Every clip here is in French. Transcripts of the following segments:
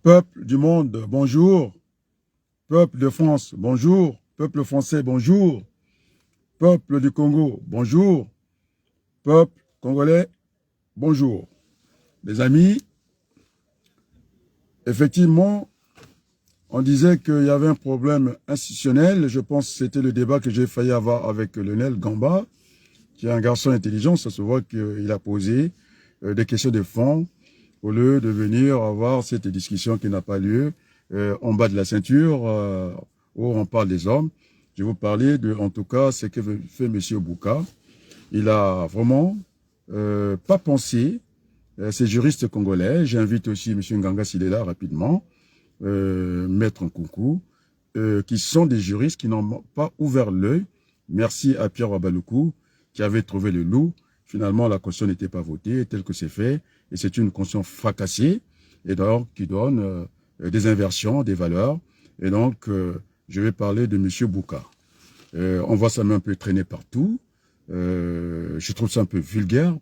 Peuple du monde, bonjour. Peuple de France, bonjour. Peuple français, bonjour. Peuple du Congo, bonjour. Peuple congolais, bonjour. Les amis, effectivement, on disait qu'il y avait un problème institutionnel. Je pense que c'était le débat que j'ai failli avoir avec Lionel Gamba, qui est un garçon intelligent. Ça se voit qu'il a posé des questions de fond au lieu de venir avoir cette discussion qui n'a pas lieu en bas de la ceinture où on parle des hommes. Je vais vous parler de, en tout cas, ce que fait M. Bouka. Il a vraiment pas pensé ces juristes congolais. J'invite aussi M. Nganga s'il est là rapidement, Maître Nkunku, qui sont des juristes qui n'ont pas ouvert l'œil. Merci à Pierre Wabaloukou qui avait trouvé le loup. Finalement, la caution n'était pas votée, tel que c'est fait. Et c'est une caution fracassée, et donc qui donne des inversions, des valeurs. Et donc, je vais parler de M. Bouka. On voit ça un peu traîner partout. Je trouve ça un peu vulgaire.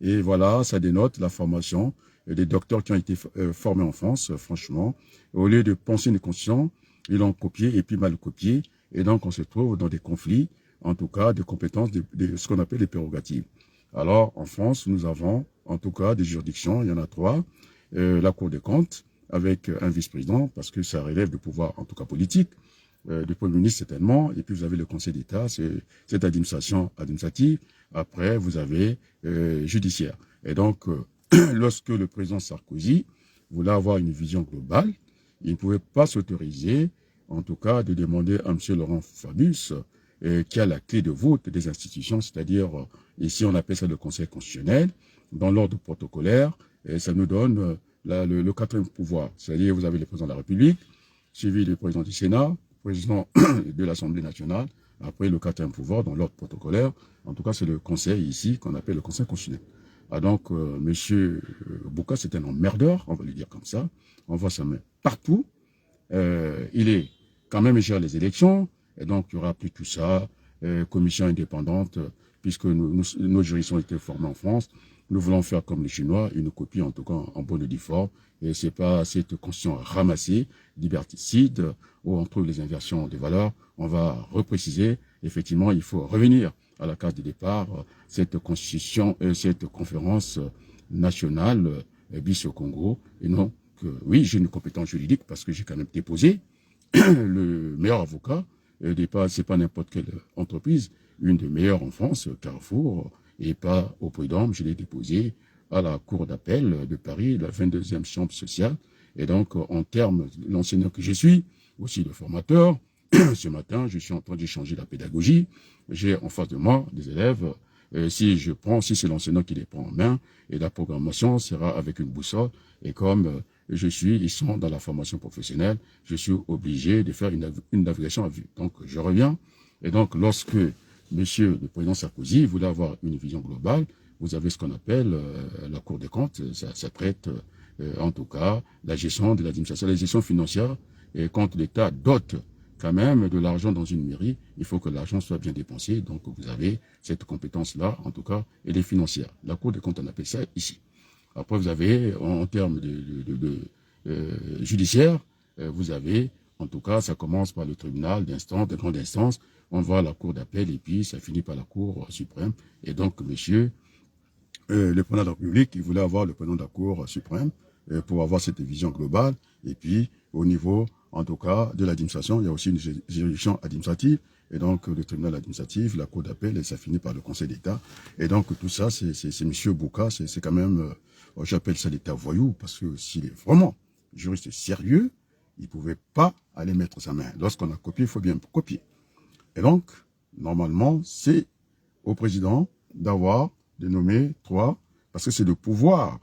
Et voilà, ça dénote la formation des docteurs qui ont été formés en France, franchement. Au lieu de penser une conscience, ils l'ont copié et puis mal copié. Et donc, on se trouve dans des conflits, en tout cas, de compétences, de ce qu'on appelle les prérogatives. Alors, en France, nous avons, en tout cas, des juridictions, il y en a 3. La Cour des comptes, avec un vice-président, parce que ça relève de pouvoir, en tout cas politique, du Premier ministre certainement, et puis vous avez le Conseil d'État, c'est cette administration administrative. Après, vous avez judiciaire. Et donc, lorsque le président Sarkozy voulait avoir une vision globale, il ne pouvait pas s'autoriser, en tout cas, de demander à M. Laurent Fabius, qui a la clé de vote des institutions, c'est-à-dire, ici on appelle ça le Conseil constitutionnel, dans l'ordre protocolaire, et ça nous donne le quatrième pouvoir, c'est-à-dire vous avez le président de la République, suivi du président du Sénat, président de l'Assemblée nationale, après le quatrième pouvoir dans l'ordre protocolaire, en tout cas c'est le Conseil ici qu'on appelle le Conseil constitutionnel. Ah donc, M. Bouka, c'est un emmerdeur, on va lui dire comme ça, on voit sa main partout, il est quand même gère les élections, et donc il n'y aura plus tout ça, commission indépendante, puisque nos juristes ont été formés en France, nous voulons faire comme les Chinois, une copie en tout cas en bonne et due forme, et c'est pas cette constitution ramassée, liberticide, où on trouve les inversions des valeurs. On va repréciser, effectivement, il faut revenir à la case de départ, cette constitution, cette conférence nationale bis au Congo, et non que, oui, j'ai une compétence juridique parce que j'ai quand même déposé le meilleur avocat, c'est pas n'importe quelle entreprise, une des meilleures en France, Carrefour, et pas au prud'homme, je l'ai déposé à la Cour d'appel de Paris, la 22e chambre sociale. Et donc, en termes de l'enseignant que je suis, aussi le formateur, ce matin, je suis en train d'échanger la pédagogie. J'ai en face de moi des élèves. Si c'est l'enseignant qui les prend en main, et la programmation sera avec une boussole. Et comme ils sont dans la formation professionnelle, je suis obligé de faire une navigation à vue. Donc, je reviens. Et donc, lorsque Monsieur le président Sarkozy voulait avoir une vision globale, vous avez ce qu'on appelle la Cour des comptes, ça traite en tout cas la gestion de l'administration, la gestion financière, et quand l'État dote quand même de l'argent dans une mairie, il faut que l'argent soit bien dépensé, donc vous avez cette compétence-là, en tout cas, elle est financière. La Cour des comptes, on appelle ça ici. Après, vous avez, en termes judiciaire, vous avez, en tout cas, ça commence par le tribunal d'instance, de grande instance, on va à la cour d'appel et puis ça finit par la cour suprême. Et donc, monsieur, le président de la République, il voulait avoir le président de la cour suprême pour avoir cette vision globale. Et puis, au niveau, en tout cas, de l'administration, il y a aussi une juridiction administrative. Et donc, le tribunal administratif, la cour d'appel, et ça finit par le Conseil d'État. Et donc, tout ça, c'est monsieur Bouka, c'est quand même, j'appelle ça l'État voyou, parce que s'il est vraiment juriste sérieux, il ne pouvait pas aller mettre sa main. Lorsqu'on a copié, il faut bien copier. Et donc, normalement, c'est au président de nommer 3, parce que c'est le pouvoir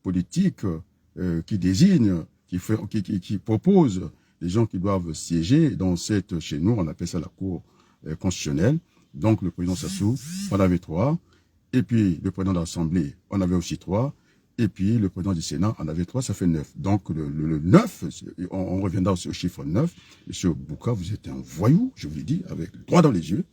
politique qui désigne, qui propose les gens qui doivent siéger dans chez nous, on appelle ça la Cour constitutionnelle. Donc, le président Sassou, on avait 3. Et puis, le président de l'Assemblée, on avait aussi 3. Et puis, le président du Sénat en avait 3, ça fait 9. Donc, le 9, on reviendra au chiffre 9. Monsieur Bouka, vous êtes un voyou, je vous l'ai dit, avec le droit dans les yeux.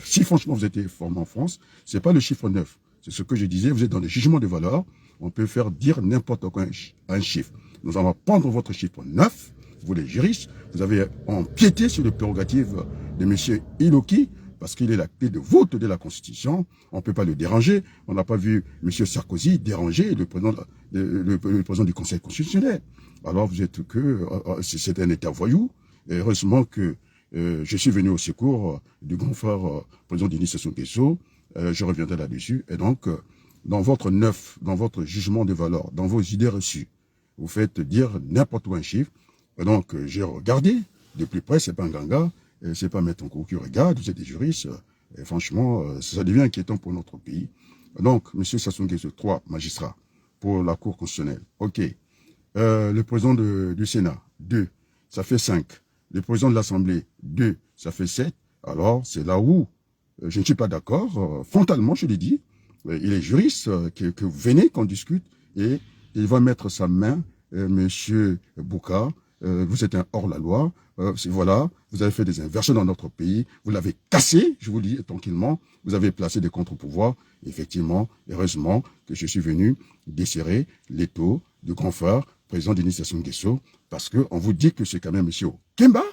Si franchement vous êtes formé en France, c'est pas le chiffre 9. C'est ce que je disais, vous êtes dans le jugement de valeur. On peut faire dire n'importe quoi un chiffre. Nous allons prendre votre chiffre 9, vous les juristes, vous avez empiété sur les prérogatives de M. Iloki, parce qu'il est la clé de vote de la Constitution. On ne peut pas le déranger. On n'a pas vu M. Sarkozy déranger le président du Conseil constitutionnel. Alors vous êtes que c'est un État voyou. Et heureusement que je suis venu au secours du grand frère président Denis Sassou Nguesso. Je reviendrai là-dessus. Et donc, dans votre neuf, dans votre jugement de valeur, dans vos idées reçues, vous faites dire n'importe où un chiffre. Et donc, j'ai regardé de plus près, c'est pas un ganga, c'est pas Maître Nkou qui regarde, vous êtes des juristes. Et franchement, ça devient inquiétant pour notre pays. Donc, M. Sassou Nguesso, 3 magistrats pour la Cour constitutionnelle. OK. Le président du Sénat, 2, ça fait 5. Le président de l'Assemblée, 2, ça fait 7. Alors, c'est là où je ne suis pas d'accord. Frontalement, je l'ai dit. Il est juriste, que vous venez, qu'on discute, et il va mettre sa main, Monsieur Bouka. Vous êtes un hors-la-loi. Voilà, vous avez fait des inversions dans notre pays. Vous l'avez cassé, je vous le dis tranquillement. Vous avez placé des contre-pouvoirs. Effectivement, heureusement que je suis venu desserrer l'étau du grand frère, président Denis Sassou Nguesso, parce qu'on vous dit que c'est quand même M. Kemba,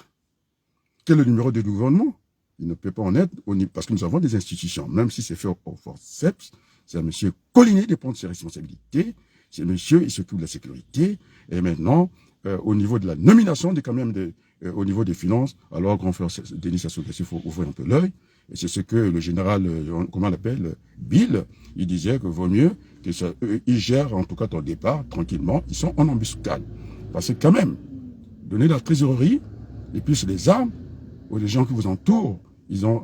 qui est le numéro de gouvernement. Il ne peut pas en être, parce que nous avons des institutions, même si c'est fait au forceps, c'est à M. Collinet de prendre ses responsabilités, c'est monsieur, il s'occupe de la sécurité, et maintenant, au niveau de la nomination, quand même au niveau des finances, alors grand frère Denis Sassou Nguesso, il faut ouvrir un peu l'œil, et c'est ce que le général, comment on l'appelle, Bill, il disait que vaut mieux que ça, ils gèrent en tout cas ton départ tranquillement, ils sont en embuscade. Parce que quand même, donner la trésorerie, et puis c'est les armes, ou les gens qui vous entourent,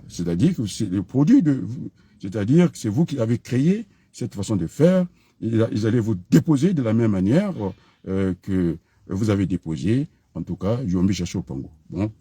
c'est-à-dire que c'est le produit de vous, c'est-à-dire que c'est vous qui avez créé cette façon de faire, ils allaient vous déposer de la même manière que vous avez déposé, en tout cas, Yombi Chacho Pango. Donc,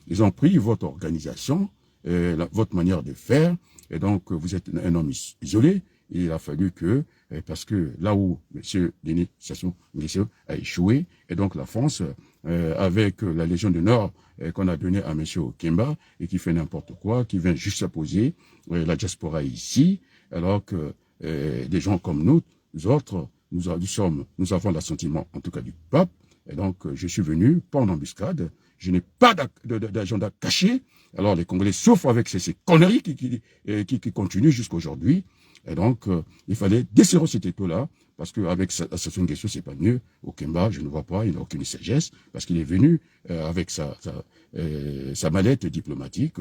ils ont pris votre organisation, votre manière de faire, et donc vous êtes un homme isolé, et il a fallu que, parce que là où M. Denis Sassou Nguesso a échoué, et donc la France, avec la Légion d'honneur qu'on a donnée à M. Kemba, et qui fait n'importe quoi, qui vient juste s'opposer, la diaspora est ici, alors que des gens comme nous autres, nous avons l'assentiment, en tout cas du peuple, et donc je suis venu, pas en embuscade, je n'ai pas d'agenda caché, alors les Congolais souffrent avec ces conneries qui continuent jusqu'à aujourd'hui, et donc il fallait desserrer cet étau-là, parce qu'avec Sassou Nguesso, c'est pas mieux. Au Kemba, je ne vois pas, il n'a aucune sagesse, parce qu'il est venu avec sa mallette diplomatique,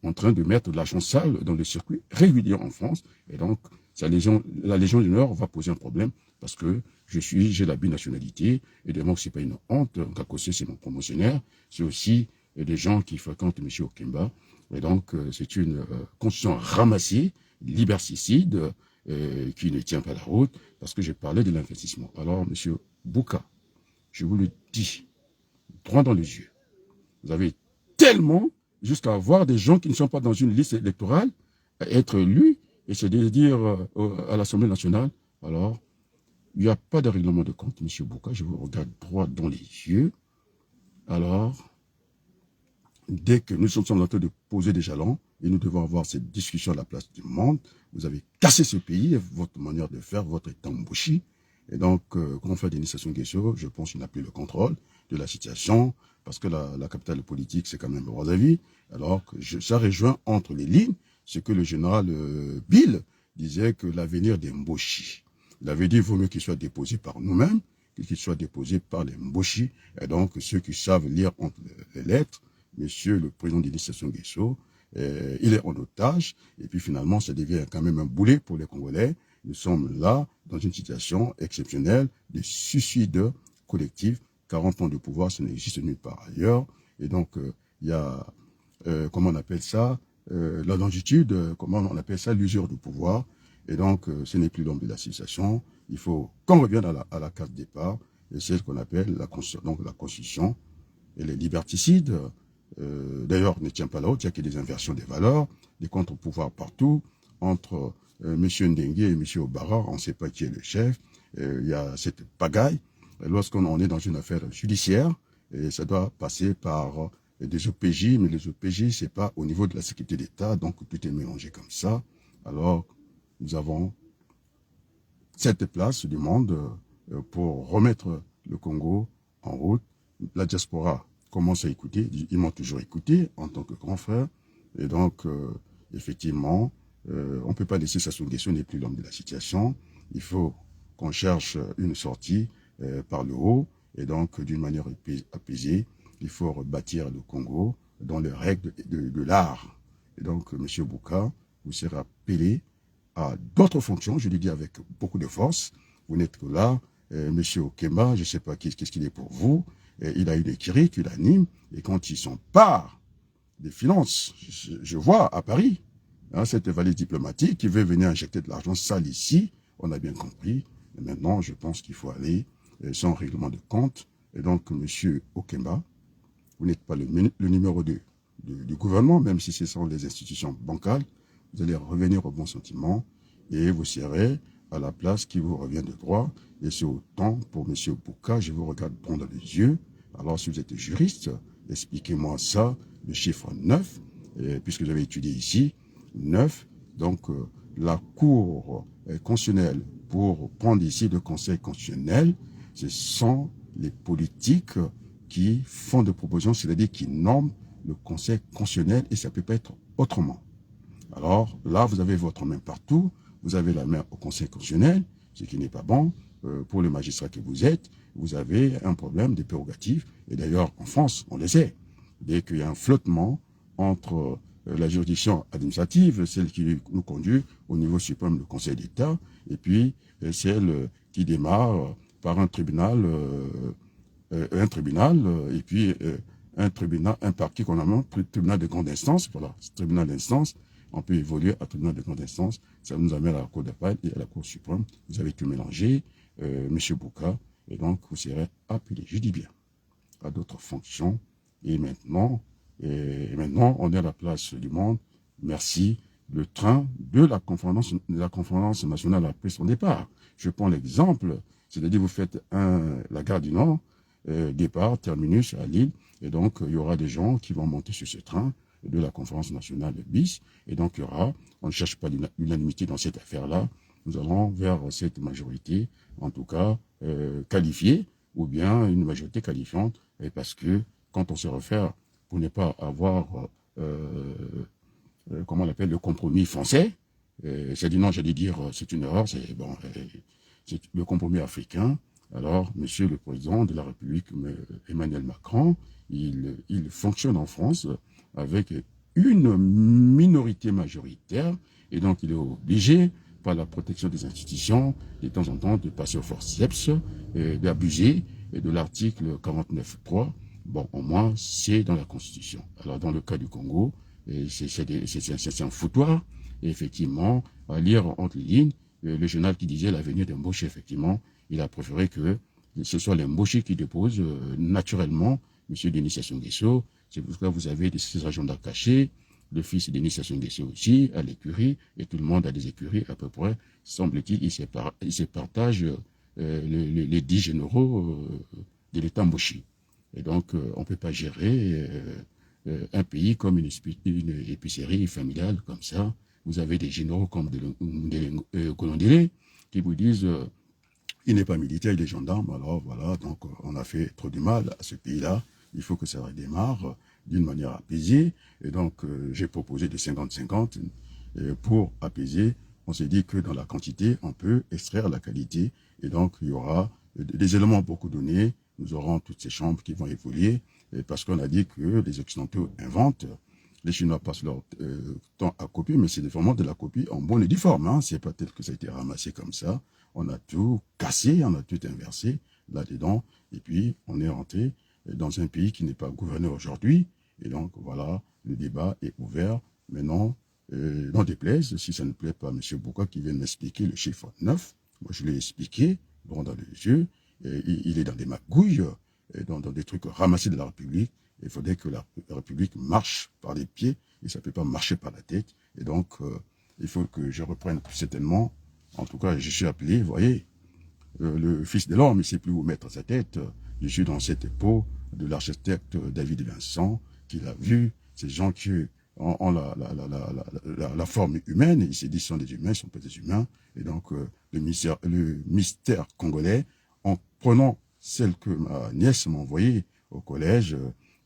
en train de mettre de l'argent sale dans le circuit régulier en France, et donc la Légion d'honneur va poser un problème, parce que j'ai la binationalité, et de moi, c'est pas une honte, Kakosé, c'est mon promotionnaire, c'est aussi des gens qui fréquentent M. Okemba, et donc c'est une constitution ramassée, liberticide, qui ne tient pas la route, parce que j'ai parlé de l'investissement. Alors, M. Bouka, je vous le dis, droit dans les yeux, vous avez tellement, jusqu'à avoir des gens qui ne sont pas dans une liste électorale, à être élus, et se dire à l'Assemblée nationale, alors, il n'y a pas de règlement de compte, M. Bouka, je vous regarde droit dans les yeux. Alors, dès que nous sommes en train de poser des jalons, et nous devons avoir cette discussion à la place du monde, vous avez cassé ce pays, votre manière de faire, votre tambouchi, et donc, quand on fait Denis Sassou Nguesso, je pense qu'il n'a plus le contrôle de la situation, parce que la capitale politique, c'est quand même Brazzaville, alors que ça rejoint entre les lignes, ce que le général Bill disait que l'avenir des Mboshi. Il avait dit qu'il vaut mieux qu'il soit déposé par nous-mêmes, qu'il soit déposé par les Mboshi, et donc ceux qui savent lire entre les lettres, monsieur le président Denis Sassou Nguesso, il est en otage, et puis finalement, ça devient quand même un boulet pour les Congolais. Nous sommes là, dans une situation exceptionnelle de suicide collectif. 40 ans de pouvoir, ça n'existe nulle part ailleurs. Et donc, il y a, comment on appelle ça, la longitude, comment on appelle ça, l'usure du pouvoir. Et donc, ce n'est plus l'homme de la civilisation. Il faut qu'on revienne à la case départ, et c'est ce qu'on appelle la Constitution. Et les liberticides, d'ailleurs, ne tient pas la route, il n'y a que des inversions des valeurs, des contre-pouvoirs partout, entre M. Ndengue et M. Obara, on ne sait pas qui est le chef, il y a cette pagaille, lorsqu'on est dans une affaire judiciaire, et ça doit passer par des OPJ, mais les OPJ, c'est pas au niveau de la sécurité d'État, donc tout est mélangé comme ça. Alors, nous avons cette place du monde pour remettre le Congo en route. La diaspora commence à écouter, ils m'ont toujours écouté en tant que grand frère. Et donc, effectivement, on ne peut pas laisser Sassou Nguesso n'est plus l'homme de la situation. Il faut qu'on cherche une sortie par le haut, et donc d'une manière apaisée. Il faut rebâtir le Congo dans les règles de l'art. Et donc, M. Bouka, vous serez appelé à d'autres fonctions, je le dis avec beaucoup de force. Vous n'êtes que là. M. Okemba, je ne sais pas qu'est-ce qu'il est pour vous. Il a une écurie qu'il anime, et quand ils s'emparent des finances, je vois à Paris, hein, cette valise diplomatique qui veut venir injecter de l'argent sale ici, on a bien compris. Et maintenant, je pense qu'il faut aller sans règlement de compte. Et donc, M. Okemba, vous n'êtes pas le numéro 2 du gouvernement, même si ce sont les institutions bancales. Vous allez revenir au bon sentiment et vous serez à la place qui vous revient de droit. Et c'est autant pour M. Bouka, je vous regarde droit dans les yeux. Alors, si vous êtes juriste, expliquez-moi ça, le chiffre 9, puisque vous avez étudié ici, 9, donc la Cour constitutionnelle, pour prendre ici le Conseil constitutionnel, ce sont les politiques qui font des propositions, c'est-à-dire qui norment le Conseil constitutionnel, et ça ne peut pas être autrement. Alors là, vous avez votre main partout, vous avez la main au Conseil constitutionnel, ce qui n'est pas bon pour le magistrat que vous êtes. Vous avez un problème de prérogatives, et d'ailleurs en France, on le sait, dès qu'il y a un flottement entre la juridiction administrative, celle qui nous conduit au niveau suprême, le Conseil d'État, et puis celle qui démarre par un tribunal, et puis un tribunal, un parquet qu'on appelle tribunal de grande instance. Voilà, ce tribunal d'instance, on peut évoluer à tribunal de grande instance. Ça nous amène à la Cour d'appel et à la Cour suprême. Vous avez tout mélangé, M. Bouka, et donc vous serez appelé, je dis bien, à d'autres fonctions. Et maintenant, on est à la place du monde. Merci. Le train de la conférence nationale a pris son départ. Je prends l'exemple, c'est-à-dire vous faites la gare du Nord, départ, terminus à Lille, et donc il y aura des gens qui vont monter sur ce train de la conférence nationale BIS, et donc il y aura, on ne cherche pas l'unanimité dans cette affaire-là, nous allons vers cette majorité, en tout cas qualifiée, ou bien une majorité qualifiante, et parce que quand on se réfère, pour ne pas avoir, comment on l'appelle, le compromis français, j'ai dit non, j'allais dire, c'est une erreur, c'est bon, c'est le compromis africain. Alors, Monsieur le Président de la République, Emmanuel Macron, il fonctionne en France avec une minorité majoritaire, et donc il est obligé, par la protection des institutions, de temps en temps, de passer au forceps, d'abuser de l'article 49.3. Bon, au moins, c'est dans la Constitution. Alors, dans le cas du Congo, c'est un foutoir. Et effectivement, à lire entre les lignes, le journal qui disait l'avenir d'embaucher, effectivement, il a préféré que ce soit l'embauché qui dépose naturellement M. Denis Sassou Nguesso. C'est pourquoi vous avez ces agendas cachés. Le fils de Denis Sassou Nguesso aussi, à l'écurie, et tout le monde a des écuries à peu près. Semble-t-il, ils se partagent les 10 généraux de l'État embauché. Et donc, on ne peut pas gérer un pays comme une épicerie familiale comme ça. Vous avez des généraux comme Kolondélé qui vous disent il n'est pas militaire, il est gendarme. Alors voilà, donc on a fait trop du mal à ce pays-là. Il faut que ça redémarre d'une manière apaisée. Et donc, j'ai proposé de 50-50 pour apaiser. On s'est dit que dans la quantité, on peut extraire la qualité. Et donc, il y aura des éléments beaucoup donnés. Nous aurons toutes ces chambres qui vont évoluer. Parce qu'on a dit que les Occidentaux inventent. Les Chinois passent leur temps à copier, mais c'est vraiment de la copie en bonne et due forme. Hein. C'est pas tel que ça a été ramassé comme ça. On a tout cassé, on a tout inversé là-dedans. Et puis, on est rentré dans un pays qui n'est pas gouverné aujourd'hui. Et donc, voilà, le débat est ouvert. Maintenant, n'en déplaise, si ça ne plaît pas à M. Bouka qui vient de m'expliquer le chiffre 9, moi je l'ai expliqué, droit dans les yeux, il est dans des magouilles, dans des trucs ramassés de la République. Il faudrait que la République marche par les pieds, et ça ne peut pas marcher par la tête. Et donc, il faut que je reprenne certainement, en tout cas, je suis appelé, vous voyez, le fils de l'homme, il ne sait plus où mettre sa tête. Je suis dans cette peau de l'architecte David Vincent, qui l'a vu, ces gens qui ont la forme humaine, et ils se disent ce sont des humains, ils ne sont pas des humains. Et donc, le mystère congolais, en prenant celle que ma nièce m'a envoyée au collège,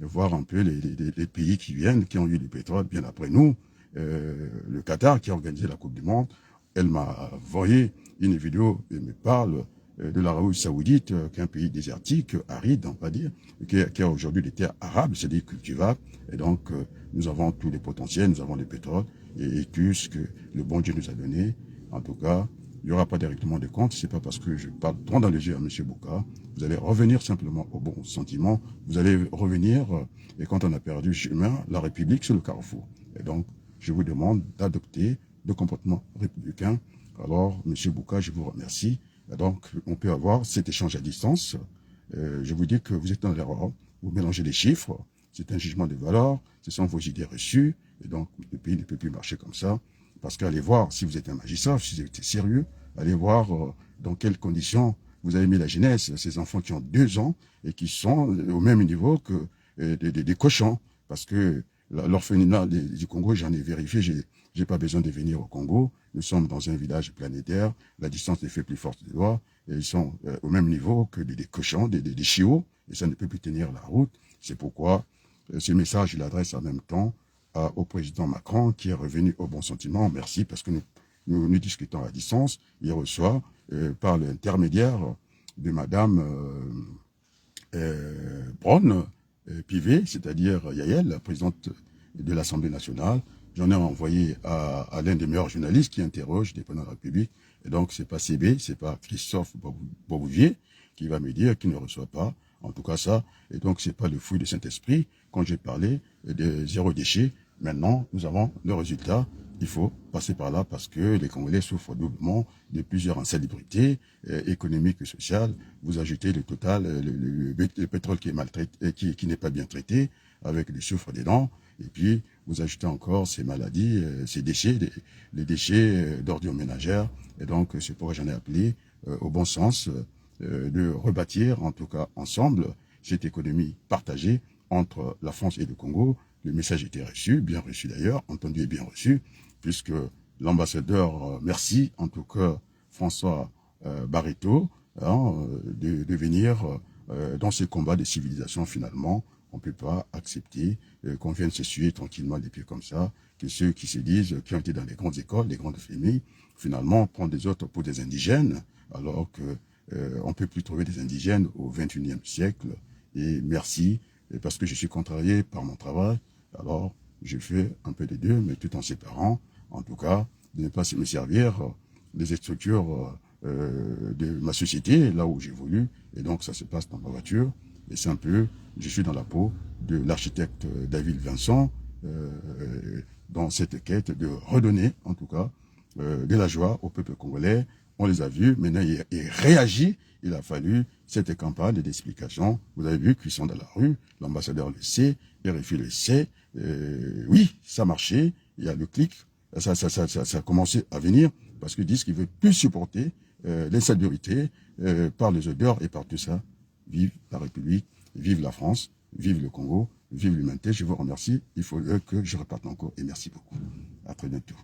voir un peu les pays qui viennent, qui ont eu du pétrole bien après nous. Le Qatar qui a organisé la Coupe du Monde, elle m'a envoyé une vidéo et me parle de l'Arabie Saoudite, qui est un pays désertique, aride, on va dire, qui a aujourd'hui des terres arabes, c'est-à-dire cultivables. Et donc, nous avons tous les potentiels, nous avons le pétrole et tout ce que le bon Dieu nous a donné. En tout cas, il n'y aura pas directement de compte. C'est pas parce que je parle droit dans les yeux à M. Bouka. Vous allez revenir simplement au bon sentiment. Vous allez revenir, et quand on a perdu chemin, la République sur le carrefour. Et donc, je vous demande d'adopter le comportement républicain. Alors, M. Bouka, je vous remercie. Et donc, on peut avoir cet échange à distance. Je vous dis que vous êtes dans l'erreur. Vous mélangez les chiffres. C'est un jugement de valeur. Ce sont vos idées reçues. Et donc, le pays ne peut plus marcher comme ça. Parce qu'allez voir, si vous êtes un magistrat, si vous êtes sérieux, allez voir dans quelles conditions vous avez mis la jeunesse, ces enfants qui ont 2 ans et qui sont au même niveau que des cochons. Parce que l'orphelinat du Congo, j'en ai vérifié, j'ai pas besoin de venir au Congo. Nous sommes dans un village planétaire, la distance ne fait plus force de loi, et ils sont au même niveau que des cochons, des chiots, et ça ne peut plus tenir la route. C'est pourquoi ce message, je l'adresse en même temps au président Macron, qui est revenu au bon sentiment. Merci, parce que nous discutons à distance. Il reçoit, par l'intermédiaire de Madame Braun Pivet, c'est-à-dire Yael, la présidente de l'Assemblée nationale. J'en ai envoyé à l'un des meilleurs journalistes qui interroge des présidents de la République. Et donc, c'est pas CB, c'est pas Christophe Bobouvier qui va me dire qu'il ne reçoit pas. En tout cas, ça. Et donc, c'est pas le fruit de Saint-Esprit. Quand j'ai parlé de zéro déchet, maintenant, nous avons le résultat. Il faut passer par là parce que les Congolais souffrent doublement de plusieurs insalubrités économiques et sociales. Vous ajoutez le total, le pétrole qui est maltraité, qui n'est pas bien traité, avec le soufre dedans. Et puis, vous ajoutez encore ces maladies, ces déchets, les déchets d'ordures ménagères. Et donc, c'est pourquoi j'en ai appelé au bon sens de rebâtir, en tout cas ensemble, cette économie partagée entre la France et le Congo. Le message était reçu, bien reçu d'ailleurs, entendu et bien reçu, puisque l'ambassadeur, merci, en tout cas, François Barreto, de venir dans ces combats de civilisation finalement. On ne peut pas accepter qu'on vienne s'essuyer tranquillement les pieds comme ça, que ceux qui se disent, qui ont été dans les grandes écoles, les grandes familles, finalement prennent des autres pour des indigènes, alors que on ne peut plus trouver des indigènes au XXIe siècle. Et merci, parce que je suis contrarié par mon travail, alors je fais un peu des deux, mais tout en séparant, en tout cas, de ne pas me servir des structures de ma société, là où j'évolue, et donc ça se passe dans ma voiture. Et c'est un peu, je suis dans la peau de l'architecte David Vincent, dans cette quête de redonner, en tout cas, de la joie au peuple congolais. On les a vus, maintenant il réagit. Il a fallu cette campagne d'explication. Vous avez vu qu'ils sont dans la rue, l'ambassadeur le sait, RFI le sait. Oui, ça marchait, il y a le clic, ça a commencé à venir, parce qu'ils disent qu'ils ne veulent plus supporter l'insalubrité par les odeurs et par tout ça. Vive la République, vive la France, vive le Congo, vive l'humanité. Je vous remercie. Il faut que je reparte encore et merci beaucoup. À très bientôt.